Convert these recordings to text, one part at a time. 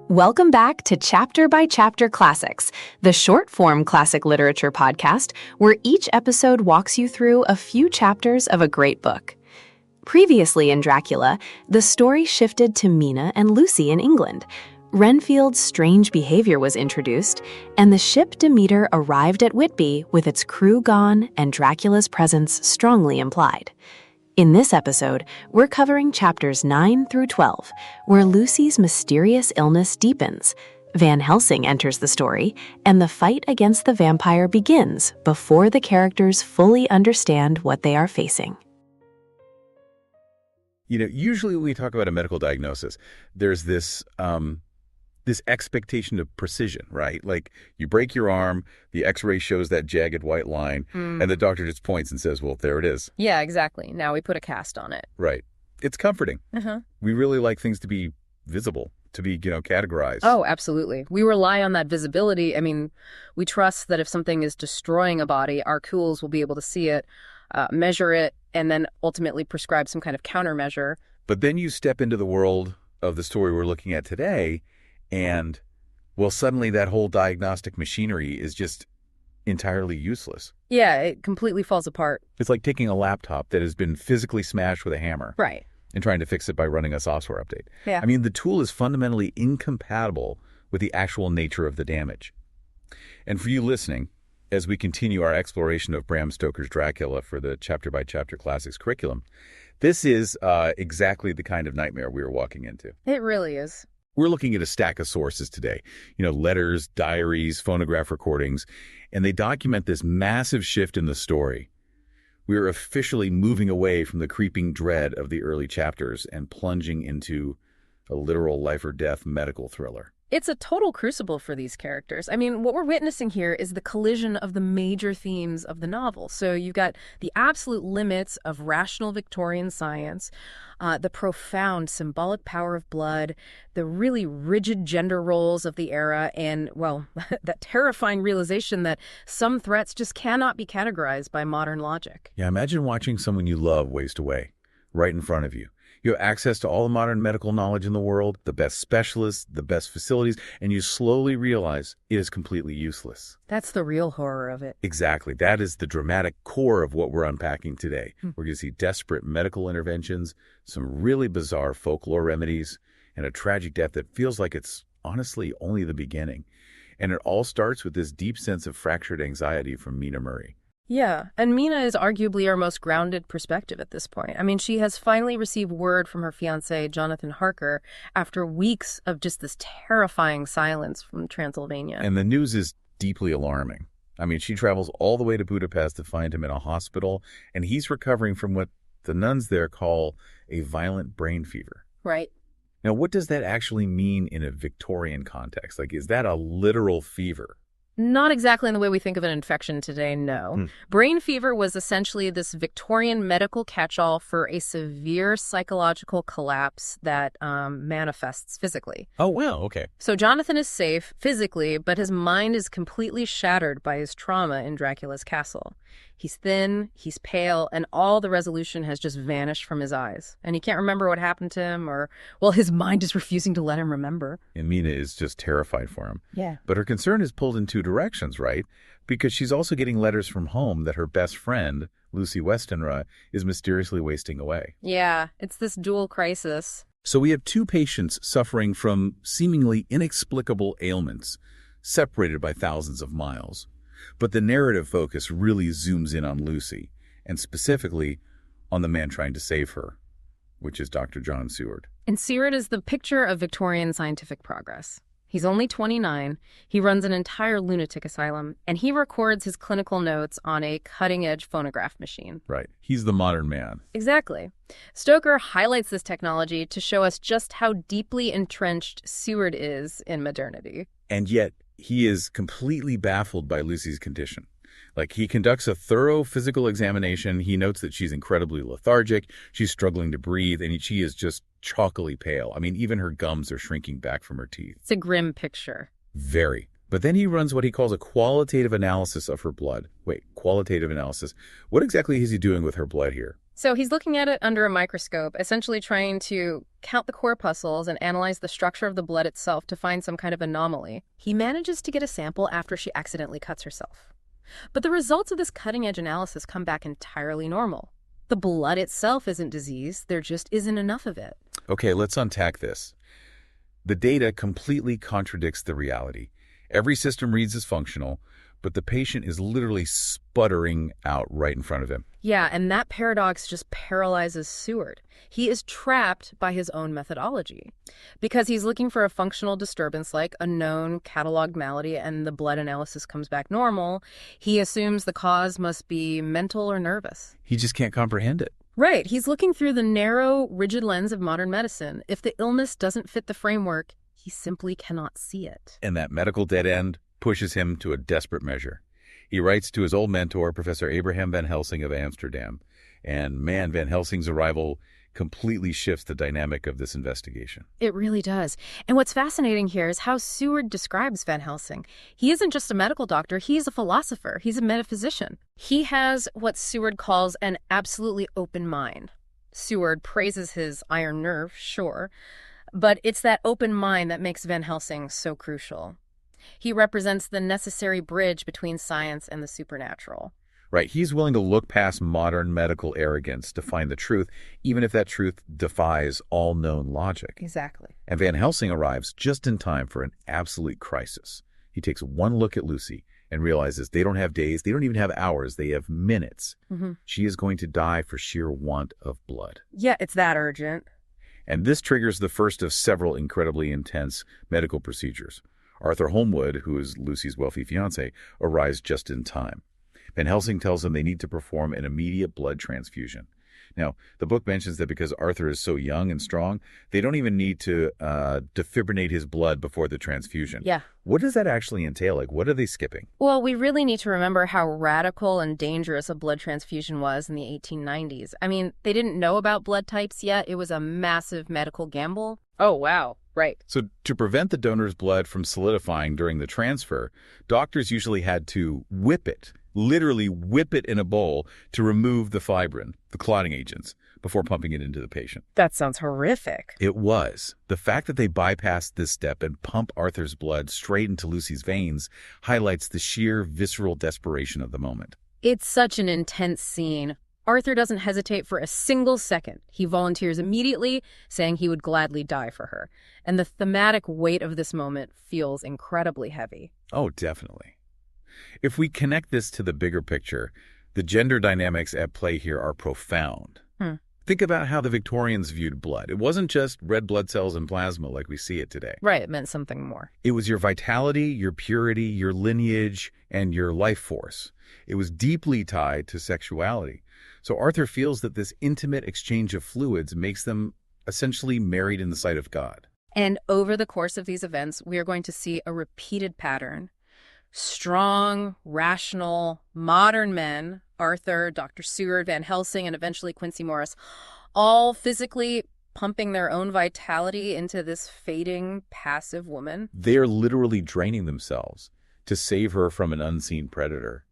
Welcome back to Chapter by Chapter Classics, the short-form classic literature podcast where each episode walks you through a few chapters of a great book. Previously in Dracula, the story shifted to Mina and Lucy in England. Renfield's strange behavior was introduced, and the ship Demeter arrived at Whitby with its crew gone and Dracula's presence strongly implied. In this episode, we're covering chapters 9 through 12, where Lucy's mysterious illness deepens, Van Helsing enters the story, and the fight against the vampire begins before the characters fully understand what they are facing. Usually when we talk about a medical diagnosis, there's this expectation of precision, right? Like you break your arm, the x-ray shows that jagged white line, and the doctor just points and says, well, there it is. Yeah, exactly. Now we put a cast on it. Right. It's comforting. We really like things to be visible, to be, categorized. Oh, absolutely. We rely on that visibility. I mean, we trust that if something is destroying a body, our tools will be able to see it, measure it, and then ultimately prescribe some kind of countermeasure. But then you step into the world of the story we're looking at today, and, well, suddenly that whole diagnostic machinery is just entirely useless. Yeah, it completely falls apart. It's like taking a laptop that has been physically smashed with a hammer. Right. And trying to fix it by running a software update. Yeah. I mean, the tool is fundamentally incompatible with the actual nature of the damage. And for you listening, as we continue our exploration of Bram Stoker's Dracula for the Chapter by Chapter Classics curriculum, this is exactly the kind of nightmare we are walking into. It really is. We're looking at a stack of sources today, letters, diaries, phonograph recordings, and they document this massive shift in the story. We are officially moving away from the creeping dread of the early chapters and plunging into a literal life or death medical thriller. It's a total crucible for these characters. I mean, what we're witnessing here is the collision of the major themes of the novel. So you've got the absolute limits of rational Victorian science, the profound symbolic power of blood, the really rigid gender roles of the era, and, well, that terrifying realization that some threats just cannot be categorized by modern logic. Yeah, imagine watching someone you love waste away right in front of you. You have access to all the modern medical knowledge in the world, the best specialists, the best facilities, and you slowly realize it is completely useless. That's the real horror of it. Exactly. That is the dramatic core of what we're unpacking today. We're going to see desperate medical interventions, some really bizarre folklore remedies, and a tragic death that feels like it's honestly only the beginning. And it all starts with this deep sense of fractured anxiety from Mina Murray. Yeah, and Mina is arguably our most grounded perspective at this point. I mean, she has finally received word from her fiancé, Jonathan Harker, after weeks of just this terrifying silence from Transylvania. And the news is deeply alarming. I mean, she travels all the way to Budapest to find him in a hospital, and he's recovering from what the nuns there call a violent brain fever. Right. Now, what does that actually mean in a Victorian context? Like, is that a literal fever? Not exactly in the way we think of an infection today, no. Brain fever was essentially this Victorian medical catch-all for a severe psychological collapse that manifests physically. Oh, wow, okay. So Jonathan is safe physically, but his mind is completely shattered by his trauma in Dracula's castle. He's thin, he's pale, and all the resolution has just vanished from his eyes. And he can't remember what happened to him, or, well, his mind is refusing to let him remember. And Mina is just terrified for him. Yeah. But her concern is pulled in two directions, right? Because she's also getting letters from home that her best friend, Lucy Westenra, is mysteriously wasting away. Yeah, it's this dual crisis. So we have two patients suffering from seemingly inexplicable ailments, separated by thousands of miles. But the narrative focus really zooms in on Lucy, and specifically on the man trying to save her, which is Dr. John Seward. And Seward is the picture of Victorian scientific progress. He's only 29, he runs an entire lunatic asylum, and he records his clinical notes on a cutting-edge phonograph machine. Right. He's the modern man. Exactly. Stoker highlights this technology to show us just how deeply entrenched Seward is in modernity. And yet, he is completely baffled by Lucy's condition. Like, he conducts a thorough physical examination. He notes that she's incredibly lethargic, she's struggling to breathe, and she is just chalkily pale. I mean, even her gums are shrinking back from her teeth. It's a grim picture. Very. But then he runs what he calls a qualitative analysis of her blood. Wait, qualitative analysis. What exactly is he doing with her blood here? So he's looking at it under a microscope, essentially trying to count the corpuscles and analyze the structure of the blood itself to find some kind of anomaly. He manages to get a sample after she accidentally cuts herself. But the results of this cutting-edge analysis come back entirely normal. The blood itself isn't diseased, there just isn't enough of it. Okay, let's unpack this. The data completely contradicts the reality. Every system reads as functional, but the patient is literally sputtering out right in front of him. Yeah, and that paradox just paralyzes Seward. He is trapped by his own methodology. Because he's looking for a functional disturbance like a known cataloged malady and the blood analysis comes back normal, he assumes the cause must be mental or nervous. He just can't comprehend it. Right, he's looking through the narrow, rigid lens of modern medicine. If the illness doesn't fit the framework, he simply cannot see it. And that medical dead end pushes him to a desperate measure. He writes to his old mentor, Professor Abraham Van Helsing of Amsterdam. And man, Van Helsing's arrival completely shifts the dynamic of this investigation. It really does. And what's fascinating here is how Seward describes Van Helsing. He isn't just a medical doctor, he's a philosopher, he's a metaphysician. He has what Seward calls an absolutely open mind. Seward praises his iron nerve, sure, but it's that open mind that makes Van Helsing so crucial. He represents the necessary bridge between science and the supernatural. Right, he's willing to look past modern medical arrogance to find the truth, even if that truth defies all known logic. Exactly. And Van Helsing arrives just in time for an absolute crisis. He takes one look at Lucy and realizes they don't have days, they don't even have hours, they have minutes. She is going to die for sheer want of blood. Yeah, it's that urgent. And this triggers the first of several incredibly intense medical procedures. Arthur Holmwood, who is Lucy's wealthy fiancé, arrives just in time. Van Helsing tells them they need to perform an immediate blood transfusion. Now, the book mentions that because Arthur is so young and strong, they don't even need to defibrillate his blood before the transfusion. Yeah. What does that actually entail? Like, what are they skipping? Well, we really need to remember how radical and dangerous a blood transfusion was in the 1890s. I mean, they didn't know about blood types yet. It was a massive medical gamble. Oh, wow. Right. So to prevent the donor's blood from solidifying during the transfer, doctors usually had to whip it, literally whip it in a bowl to remove the fibrin, the clotting agents, before pumping it into the patient. That sounds horrific. It was. The fact that they bypassed this step and pump Arthur's blood straight into Lucy's veins highlights the sheer visceral desperation of the moment. It's such an intense scene. Arthur doesn't hesitate for a single second. He volunteers immediately, saying he would gladly die for her. And the thematic weight of this moment feels incredibly heavy. Oh, definitely. If we connect this to the bigger picture, the gender dynamics at play here are profound. Think about how the Victorians viewed blood. It wasn't just red blood cells and plasma like we see it today. Right, it meant something more. It was your vitality, your purity, your lineage, and your life force. It was deeply tied to sexuality. So Arthur feels that this intimate exchange of fluids makes them essentially married in the sight of God. And over the course of these events, we are going to see a repeated pattern. Strong, rational, modern men, Arthur, Dr. Seward, Van Helsing, and eventually Quincey Morris, all physically pumping their own vitality into this fading, passive woman. They are literally draining themselves to save her from an unseen predator.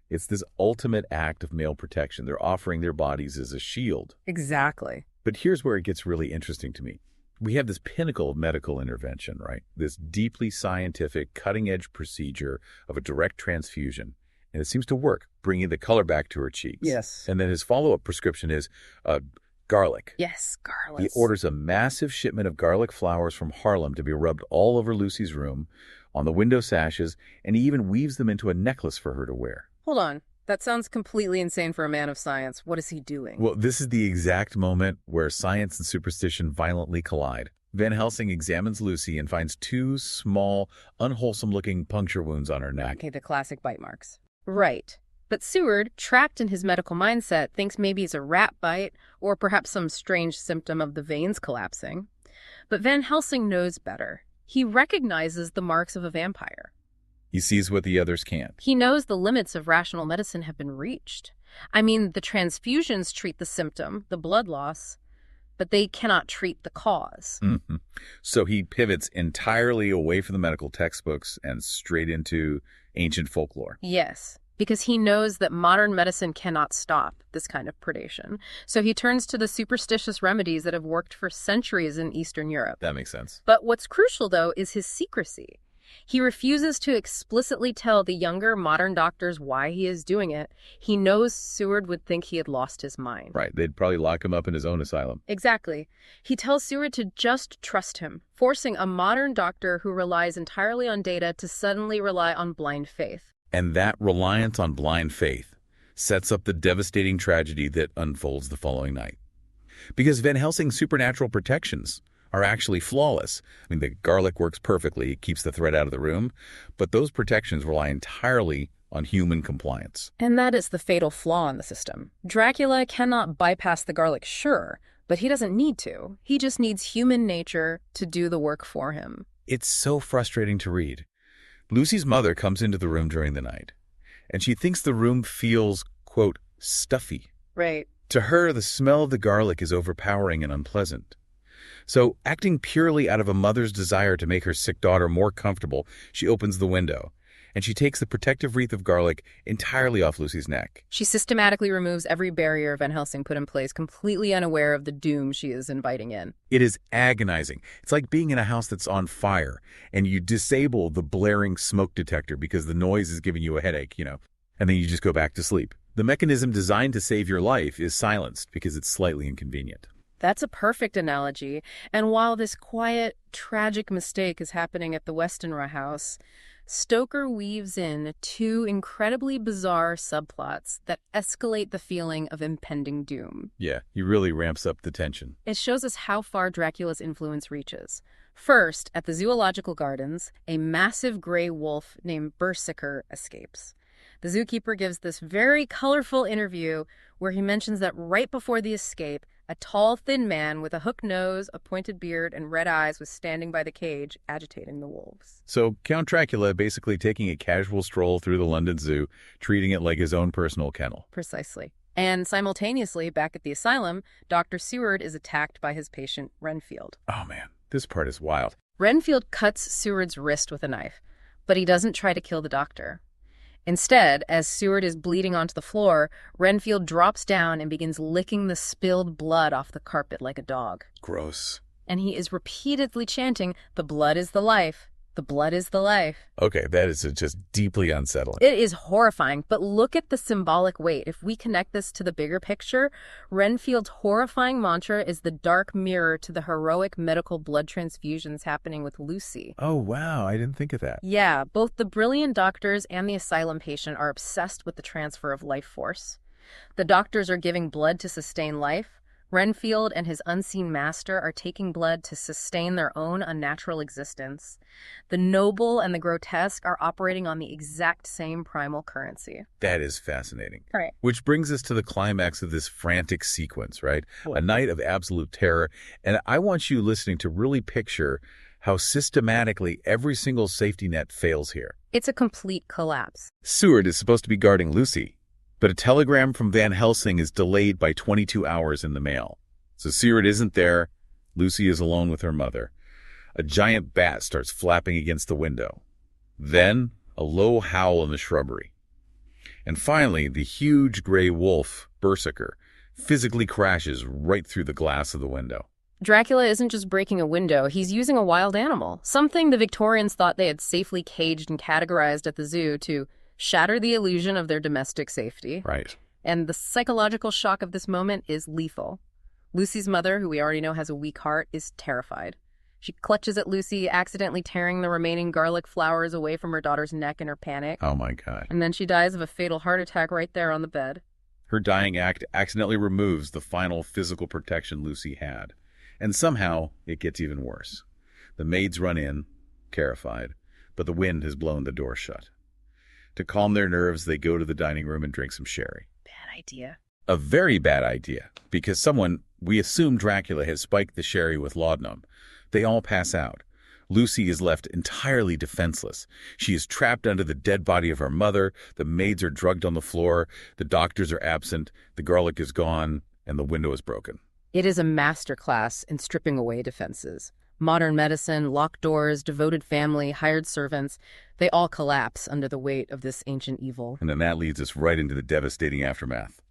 It's this ultimate act of male protection. They're offering their bodies as a shield. Exactly. But here's where it gets really interesting to me. We have this pinnacle of medical intervention, right? This deeply scientific, cutting-edge procedure of a direct transfusion. And it seems to work, bringing the color back to her cheeks. Yes. And then his follow-up prescription is garlic. Yes, garlic. He orders a massive shipment of garlic flowers from Harlem to be rubbed all over Lucy's room, on the window sashes, and he even weaves them into a necklace for her to wear. Hold on. That sounds completely insane for a man of science. What is he doing? Well, this is the exact moment where science and superstition violently collide. Van Helsing examines Lucy and finds two small, unwholesome-looking puncture wounds on her neck. Okay, the classic bite marks. Right. But Seward, trapped in his medical mindset, thinks maybe it's a rat bite or perhaps some strange symptom of the veins collapsing. But Van Helsing knows better. He recognizes the marks of a vampire. He sees what the others can't. He knows the limits of rational medicine have been reached. I mean, the transfusions treat the symptom, the blood loss, but they cannot treat the cause. So he pivots entirely away from the medical textbooks and straight into ancient folklore. Yes. because he knows that modern medicine cannot stop this kind of predation. So he turns to the superstitious remedies that have worked for centuries in Eastern Europe. That makes sense. But what's crucial, though, is his secrecy. He refuses to explicitly tell the younger modern doctors why he is doing it. He knows Seward would think he had lost his mind. Right. They'd probably lock him up in his own asylum. Exactly. He tells Seward to just trust him, forcing a modern doctor who relies entirely on data to suddenly rely on blind faith. And that reliance on blind faith sets up the devastating tragedy that unfolds the following night. Because Van Helsing's supernatural protections are actually flawless. I mean, the garlic works perfectly. It keeps the threat out of the room. But those protections rely entirely on human compliance. And that is the fatal flaw in the system. Dracula cannot bypass the garlic, sure, but he doesn't need to. He just needs human nature to do the work for him. It's so frustrating to read. Lucy's mother comes into the room during the night, and she thinks the room feels, quote, stuffy. Right. To her, the smell of the garlic is overpowering and unpleasant. So, acting purely out of a mother's desire to make her sick daughter more comfortable, she opens the window, and she takes the protective wreath of garlic entirely off Lucy's neck. She systematically removes every barrier Van Helsing put in place, completely unaware of the doom she is inviting in. It is agonizing. It's like being in a house that's on fire, and you disable the blaring smoke detector because the noise is giving you a headache, and then you just go back to sleep. The mechanism designed to save your life is silenced because it's slightly inconvenient. That's a perfect analogy. And while this quiet, tragic mistake is happening at the Westenra house, Stoker weaves in two incredibly bizarre subplots that escalate the feeling of impending doom. Yeah, he really ramps up the tension. It shows us how far Dracula's influence reaches. First, at the zoological gardens, a massive gray wolf named Berserker escapes. The zookeeper gives this very colorful interview where he mentions that right before the escape, a tall, thin man with a hooked nose, a pointed beard, and red eyes was standing by the cage, agitating the wolves. So Count Dracula basically taking a casual stroll through the London Zoo, treating it like his own personal kennel. Precisely. And simultaneously, back at the asylum, Dr. Seward is attacked by his patient, Renfield. Oh man, this part is wild. Renfield cuts Seward's wrist with a knife, but he doesn't try to kill the doctor. Instead, as Seward is bleeding onto the floor, Renfield drops down and begins licking the spilled blood off the carpet like a dog. Gross. And he is repeatedly chanting, "The blood is the life. The blood is the life." Okay, that is just deeply unsettling. It is horrifying, but look at the symbolic weight. If we connect this to the bigger picture, Renfield's horrifying mantra is the dark mirror to the heroic medical blood transfusions happening with Lucy. Oh, wow, I didn't think of that. Yeah, both the brilliant doctors and the asylum patient are obsessed with the transfer of life force. The doctors are giving blood to sustain life. Renfield and his unseen master are taking blood to sustain their own unnatural existence. The noble and the grotesque are operating on the exact same primal currency. That is fascinating. Right. Which brings us to the climax of this frantic sequence, right? A night of absolute terror. And I want you listening to really picture how systematically every single safety net fails here. It's a complete collapse. Seward is supposed to be guarding Lucy, but a telegram from Van Helsing is delayed by 22 hours in the mail. So Seward isn't there. Lucy is alone with her mother. A giant bat starts flapping against the window. Then, a low howl in the shrubbery. And finally, the huge gray wolf, Berserker, physically crashes right through the glass of the window. Dracula isn't just breaking a window, he's using a wild animal, something the Victorians thought they had safely caged and categorized at the zoo to shatter the illusion of their domestic safety. Right. And the psychological shock of this moment is lethal. Lucy's mother, who we already know has a weak heart, is terrified. She clutches at Lucy, accidentally tearing the remaining garlic flowers away from her daughter's neck in her panic. Oh my God. And then she dies of a fatal heart attack right there on the bed. Her dying act accidentally removes the final physical protection Lucy had. And somehow, it gets even worse. The maids run in, terrified, but the wind has blown the door shut. To calm their nerves, they go to the dining room and drink some sherry. Bad idea. A very bad idea, because someone, we assume Dracula, has spiked the sherry with laudanum. They all pass out. Lucy is left entirely defenseless. She is trapped under the dead body of her mother, the maids are drugged on the floor, the doctors are absent, the garlic is gone, and the window is broken. It is a masterclass in stripping away defenses. Modern medicine, locked doors, devoted family, hired servants, they all collapse under the weight of this ancient evil. And then that leads us right into the devastating aftermath.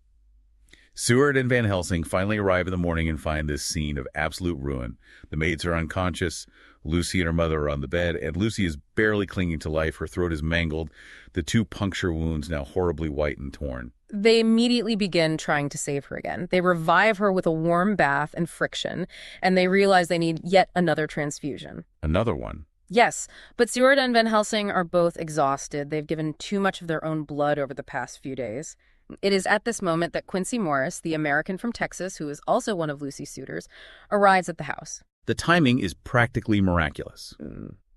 Seward and Van Helsing finally arrive in the morning and find this scene of absolute ruin. The maids are unconscious, Lucy and her mother are on the bed, and Lucy is barely clinging to life. Her throat is mangled, the 2 puncture wounds now horribly white and torn. They immediately begin trying to save her again. They revive her with a warm bath and friction, and they realize they need yet another transfusion. Another one? Yes, but Seward and Van Helsing are both exhausted. They've given too much of their own blood over the past few days. It is at this moment that Quincey Morris, the American from Texas, who is also one of Lucy's suitors, arrives at the house. The timing is practically miraculous.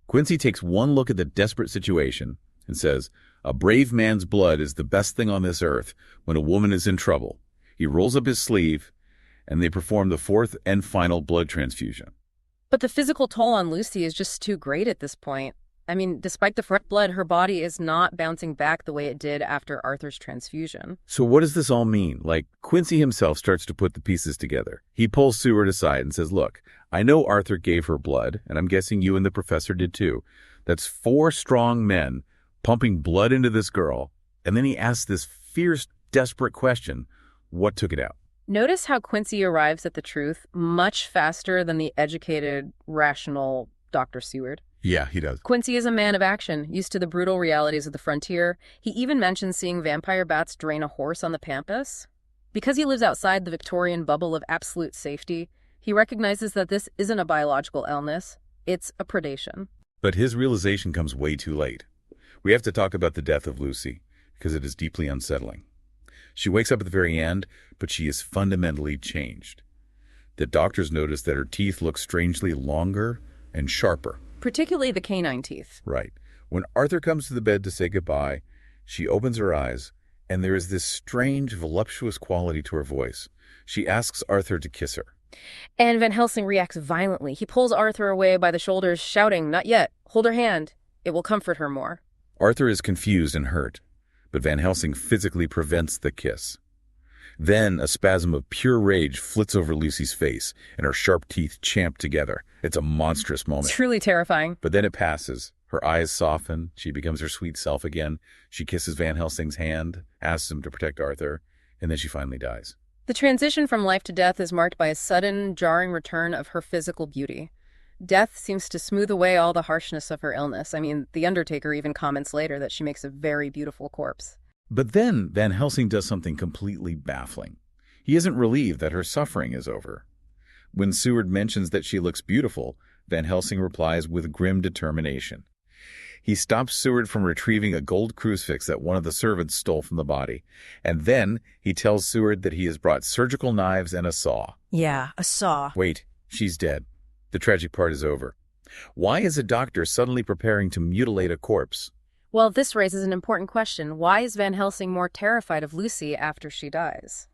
Quincey takes one look at the desperate situation and says, "A brave man's blood is the best thing on this earth when a woman is in trouble." He rolls up his sleeve, and they perform the 4th and final blood transfusion. But the physical toll on Lucy is just too great at this point. I mean, despite the fresh blood, her body is not bouncing back the way it did after Arthur's transfusion. So what does this all mean? Like, Quincey himself starts to put the pieces together. He pulls Seward aside and says, "Look, I know Arthur gave her blood, and I'm guessing you and the professor did too. That's 4 strong men pumping blood into this girl." And then he asks this fierce, desperate question, what took it out? Notice how Quincey arrives at the truth much faster than the educated, rational Dr. Seward. Yeah, he does. Quincey is a man of action, used to the brutal realities of the frontier. He even mentions seeing vampire bats drain a horse on the pampas. Because he lives outside the Victorian bubble of absolute safety, he recognizes that this isn't a biological illness, it's a predation. But his realization comes way too late. We have to talk about the death of Lucy, because it is deeply unsettling. She wakes up at the very end, but she is fundamentally changed. The doctors notice that her teeth look strangely longer and sharper. Particularly the canine teeth. Right. When Arthur comes to the bed to say goodbye, she opens her eyes, and there is this strange, voluptuous quality to her voice. She asks Arthur to kiss her. And Van Helsing reacts violently. He pulls Arthur away by the shoulders, shouting, "Not yet. Hold her hand. It will comfort her more." Arthur is confused and hurt, but Van Helsing physically prevents the kiss. Then a spasm of pure rage flits over Lucy's face, and her sharp teeth champ together. It's a monstrous moment. It's truly terrifying. But then it passes. Her eyes soften. She becomes her sweet self again. She kisses Van Helsing's hand, asks him to protect Arthur, and then she finally dies. The transition from life to death is marked by a sudden, jarring return of her physical beauty. Death seems to smooth away all the harshness of her illness. I mean, the Undertaker even comments later that she makes a very beautiful corpse. But then Van Helsing does something completely baffling. He isn't relieved that her suffering is over. When Seward mentions that she looks beautiful, Van Helsing replies with grim determination. He stops Seward from retrieving a gold crucifix that one of the servants stole from the body. And then he tells Seward that he has brought surgical knives and a saw. Yeah, a saw. Wait, she's dead. The tragic part is over. Why is a doctor suddenly preparing to mutilate a corpse? Well, this raises an important question. Why is Van Helsing more terrified of Lucy after she dies?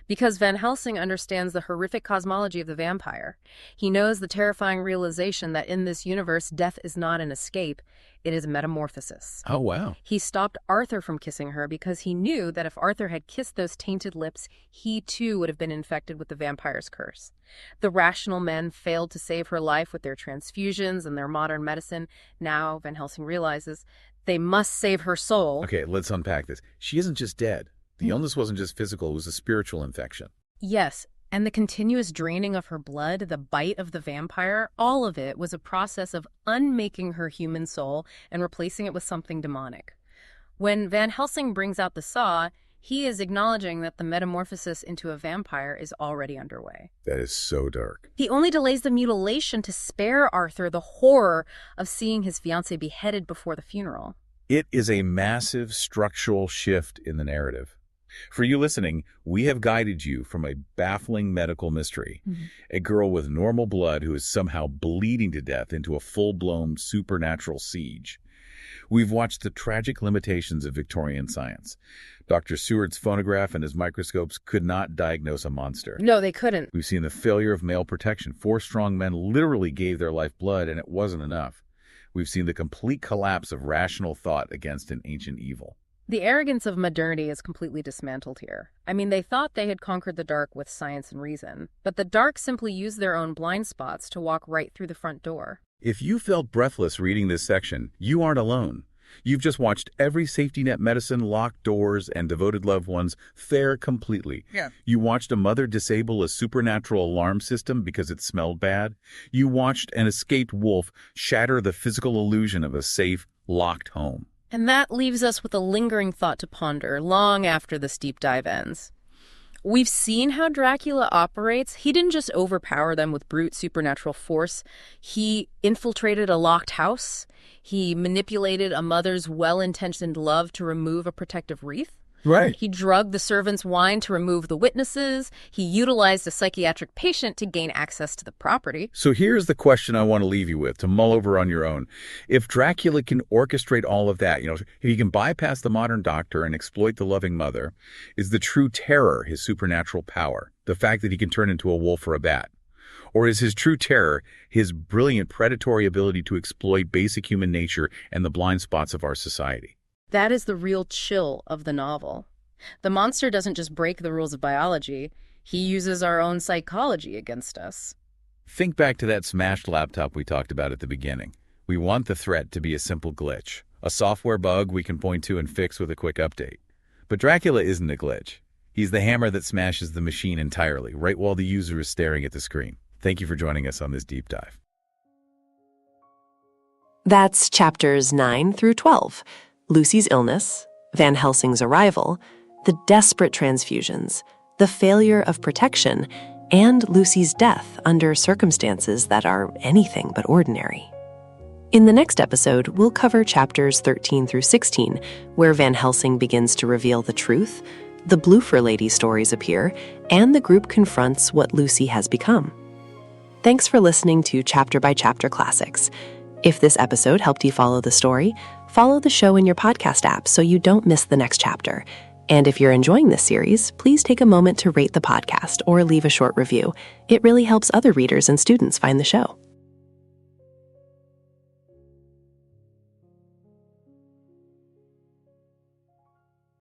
Because Van Helsing understands the horrific cosmology of the vampire. He knows the terrifying realization that in this universe, death is not an escape, it is a metamorphosis. Oh, wow. He stopped Arthur from kissing her because he knew that if Arthur had kissed those tainted lips, he too would have been infected with the vampire's curse. The rational men failed to save her life with their transfusions and their modern medicine. Now, Van Helsing realizes they must save her soul. Okay, let's unpack this. She isn't just dead. The illness wasn't just physical, it was a spiritual infection. Yes, and the continuous draining of her blood, the bite of the vampire, all of it was a process of unmaking her human soul and replacing it with something demonic. When Van Helsing brings out the saw, he is acknowledging that the metamorphosis into a vampire is already underway. That is so dark. He only delays the mutilation to spare Arthur the horror of seeing his fiancée beheaded before the funeral. It is a massive structural shift in the narrative. For you listening, we have guided you from a baffling medical mystery, a girl with normal blood who is somehow bleeding to death, into a full-blown supernatural siege. We've watched the tragic limitations of Victorian science. Dr. Seward's phonograph and his microscopes could not diagnose a monster. No, they couldn't. We've seen the failure of male protection. 4 strong men literally gave their lifeblood, and it wasn't enough. We've seen the complete collapse of rational thought against an ancient evil. The arrogance of modernity is completely dismantled here. I mean, they thought they had conquered the dark with science and reason, but the dark simply used their own blind spots to walk right through the front door. If you felt breathless reading this section, you aren't alone. You've just watched every safety net medicine, locked doors, and devoted loved ones fail completely. Yeah. You watched a mother disable a supernatural alarm system because it smelled bad. You watched an escaped wolf shatter the physical illusion of a safe, locked home. And that leaves us with a lingering thought to ponder long after this deep dive ends. We've seen how Dracula operates. He didn't just overpower them with brute supernatural force. He infiltrated a locked house. He manipulated a mother's well-intentioned love to remove a protective wreath. Right. He drugged the servants' wine to remove the witnesses. He utilized a psychiatric patient to gain access to the property. So here's the question I want to leave you with, to mull over on your own. If Dracula can orchestrate all of that, if he can bypass the modern doctor and exploit the loving mother, is the true terror his supernatural power, the fact that he can turn into a wolf or a bat? Or is his true terror his brilliant predatory ability to exploit basic human nature and the blind spots of our society? That is the real chill of the novel. The monster doesn't just break the rules of biology, he uses our own psychology against us. Think back to that smashed laptop we talked about at the beginning. We want the threat to be a simple glitch, a software bug we can point to and fix with a quick update. But Dracula isn't a glitch. He's the hammer that smashes the machine entirely, right while the user is staring at the screen. Thank you for joining us on this deep dive. That's chapters 9 through 12. Lucy's illness, Van Helsing's arrival, the desperate transfusions, the failure of protection, and Lucy's death under circumstances that are anything but ordinary. In the next episode, we'll cover chapters 13 through 16, where Van Helsing begins to reveal the truth, the Bloofer Lady stories appear, and the group confronts what Lucy has become. Thanks for listening to Chapter by Chapter Classics. If this episode helped you follow the story, follow the show in your podcast app so you don't miss the next chapter. And if you're enjoying this series, please take a moment to rate the podcast or leave a short review. It really helps other readers and students find the show.